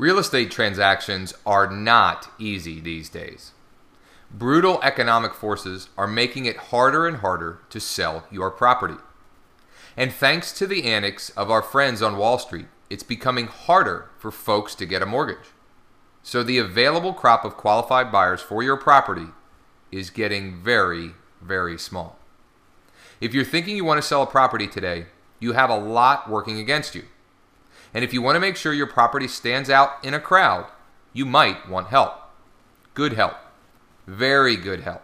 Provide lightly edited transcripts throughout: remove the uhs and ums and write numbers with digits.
Real estate transactions are not easy these days. Brutal economic forces are making it harder and harder to sell your property. And thanks to the antics of our friends on Wall Street, it's becoming harder for folks to get a mortgage. So the available crop of qualified buyers for your property is getting very, very small. If you're thinking you want to sell a property today, you have a lot working against you. And if you want to make sure your property stands out in a crowd, you might want help. Good help. Very good help.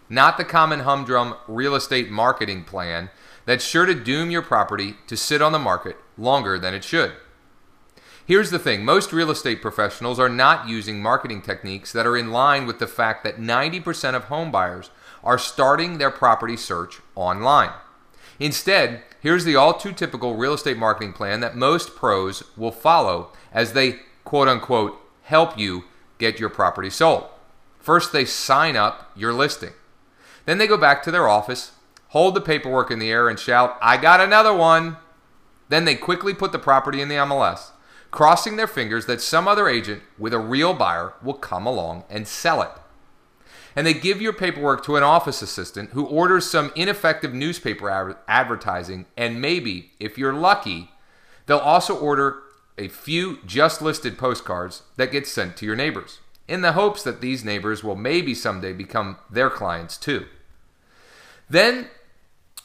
Not the common humdrum real estate marketing plan that's sure to doom your property to sit on the market longer than it should. Here's the thing, most real estate professionals are not using marketing techniques that are in line with the fact that 90% of home buyers are starting their property search online. Instead, here's the all too typical real estate marketing plan that most pros will follow as they quote unquote help you get your property sold. First, they sign up your listing. Then they go back to their office, hold the paperwork in the air and shout, "I got another one." Then they quickly put the property in the MLS, crossing their fingers that some other agent with a real buyer will come along and sell it. And they give your paperwork to an office assistant who orders some ineffective newspaper advertising, and maybe, if you're lucky, they'll also order a few just listed postcards that get sent to your neighbors, in the hopes that these neighbors will maybe someday become their clients too. Then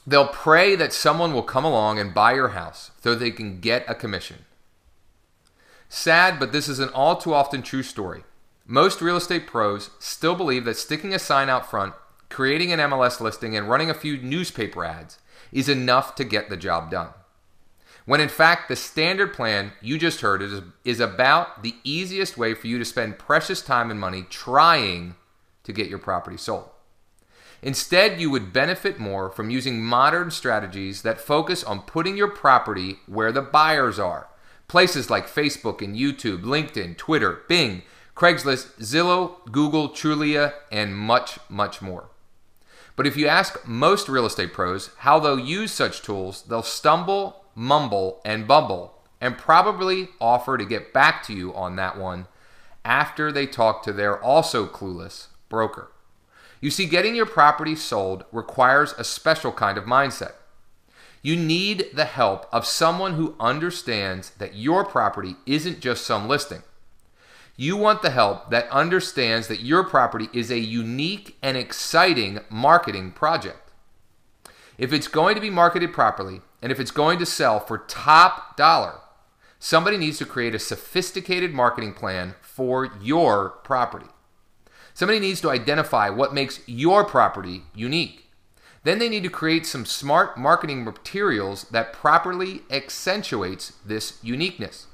they'll pray that someone will come along and buy your house so they can get a commission. Sad, but this is an all too often true story. Most real estate pros still believe that sticking a sign out front, creating an MLS listing, and running a few newspaper ads is enough to get the job done. When in fact, the standard plan you just heard is about the easiest way for you to spend precious time and money trying to get your property sold. Instead, you would benefit more from using modern strategies that focus on putting your property where the buyers are. Places like Facebook and YouTube, LinkedIn, Twitter, Bing, Craigslist, Zillow, Google, Trulia, and much, much more. But if you ask most real estate pros how they'll use such tools, they'll stumble, mumble, and bumble, and probably offer to get back to you on that one after they talk to their also clueless broker. You see, getting your property sold requires a special kind of mindset. You need the help of someone who understands that your property isn't just some listing. You want the help that understands that your property is a unique and exciting marketing project. If it's going to be marketed properly, and if it's going to sell for top dollar, somebody needs to create a sophisticated marketing plan for your property. Somebody needs to identify what makes your property unique. Then they need to create some smart marketing materials that properly accentuates this uniqueness.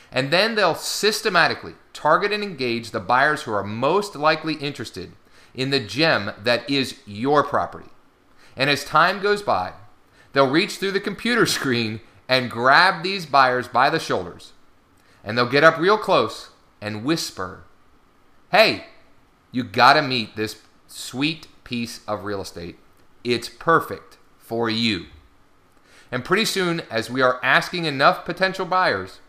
And then they'll systematically target and engage the buyers who are most likely interested in the gem that is your property. And as time goes by, they'll reach through the computer screen and grab these buyers by the shoulders. And they'll get up real close and whisper, "Hey, you gotta meet this sweet piece of real estate. It's perfect for you." And pretty soon, as we are asking enough potential buyers,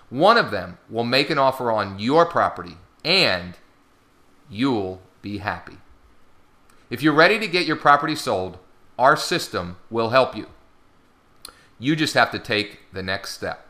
one of them will make an offer on your property, and you'll be happy. If you're ready to get your property sold, our system will help you. You just have to take the next step.